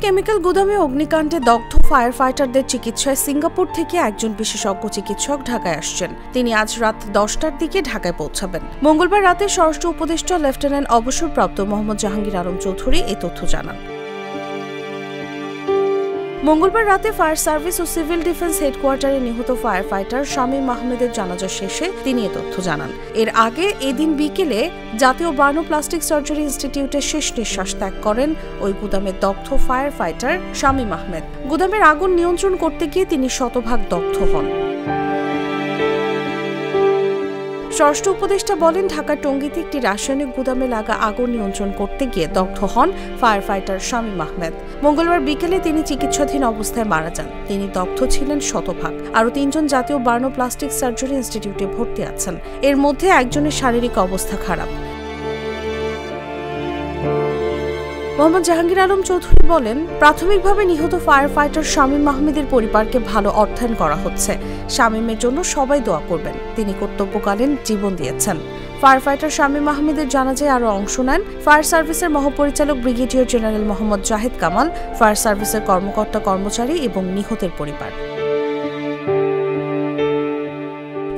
Chemical গুদামে অগ্নিকাণ্ডে দগ্ধ ফায়ার ফাইটারদের চিকিৎসায় সিঙ্গাপুর থেকে একজন বিশেষজ্ঞ চিকিৎসক ঢাকায় আসছেন। তিনি আজ রাত 10টার দিকে ঢাকায় পৌঁছাবেন। মঙ্গলবার রাতে স্বরাষ্ট্র উপদেষ্টা লেফটেন্যান্ট অবসরপ্রাপ্ত মোহাম্মদ জাহাঙ্গীর আলম চৌধুরী এই তথ্য জানান। মঙ্গলবার রাতে ফায়ার সার্ভিস ও সিভিল ডিফেন্স হেডকোয়ার্টারে নিহত ফায়ার ফাইটার শামীম আহমেদের জানাজা শেষে তিনি এ তথ্য জানান। এর আগে এদিন বিকেলে জাতীয় বার্নো প্লাস্টিক সার্জারি ইনস্টিটিউটে শেষ নিঃশ্বাস ত্যাগ করেন ওই গুদামের দগ্ধ ফায়ার ফাইটার শামীম আহমেদ। গুদামের আগুন নিয়ন্ত্রণ করতে গিয়ে তিনি শতভাগ দগ্ধ হন। স্বরাষ্ট্র উপদেষ্টা বলেন, ঢাকার টঙ্গীতে একটি রাসায়নিক গুদামে লাগা আগুন নিয়ন্ত্রণ করতে গিয়ে দগ্ধ হন ফায়ার ফাইটার শামীম আহমেদ। মঙ্গলবার বিকেলে তিনি চিকিৎসাধীন অবস্থায় মারা যান। তিনি দগ্ধ ছিলেন শতভাগ। আরও 3 জন জাতীয় বার্নো প্লাস্টিক সার্জারি ইনস্টিটিউটে ভর্তি আছেন। এর মধ্যে একজনের শারীরিক অবস্থা খারাপ। মোহাম্মদ জাহাঙ্গীর আলম চৌধুরী বলেন, প্রাথমিকভাবে নিহত ফায়ার ফাইটার শামীম আহমেদের পরিবারকে ভালো অর্থায়ন করা হচ্ছে। শামীমের জন্য সবাই দোয়া করবেন। তিনি কর্তব্যকালীন জীবন দিয়েছেন। ফায়ার ফাইটার শামীম আহমেদের জানাজায় আরও অংশ নেন ফায়ার সার্ভিসের মহাপরিচালক brigadier general Mohammad Zahed Kamal, fire সার্ভিসের কর্মকর্তা কর্মচারী এবং নিহতের পরিবার।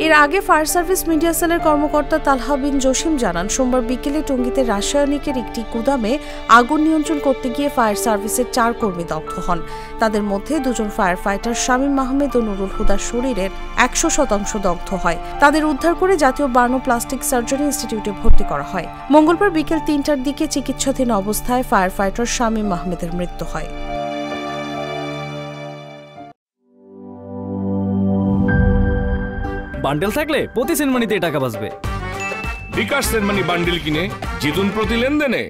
এর আগে ফায়ার সার্ভিস মিডিয়া সেলের কর্মকর্তা তালহা বিন জসিম জানান, সোমবার বিকেলে টঙ্গীতে রাসায়নিকের একটি গুদামে আগুন নিয়ন্ত্রণ করতে গিয়ে ফায়ার সার্ভিসের 4 কর্মী দগ্ধ হন। তাদের মধ্যে 2 জন ফায়ার ফাইটার শামীম আহমেদ ও নুরুল হুদার শরীরের 100% দগ্ধ হয়। তাদের উদ্ধার করে জাতীয় বার্নো প্লাস্টিক সার্জারি ইনস্টিটিউটে ভর্তি করা হয়। মঙ্গলবার বিকেল 3টার দিকে চিকিৎসাধীন অবস্থায় ফায়ার ফাইটার শামীম আহমেদের মৃত্যু হয়। বান্ডেল থাকলে প্রতি সেনমানিতে টাকা বাঁচবে। বিকাশ সেনমানি বান্ডেল কিনে জিতুন প্রতি লেনদেনে।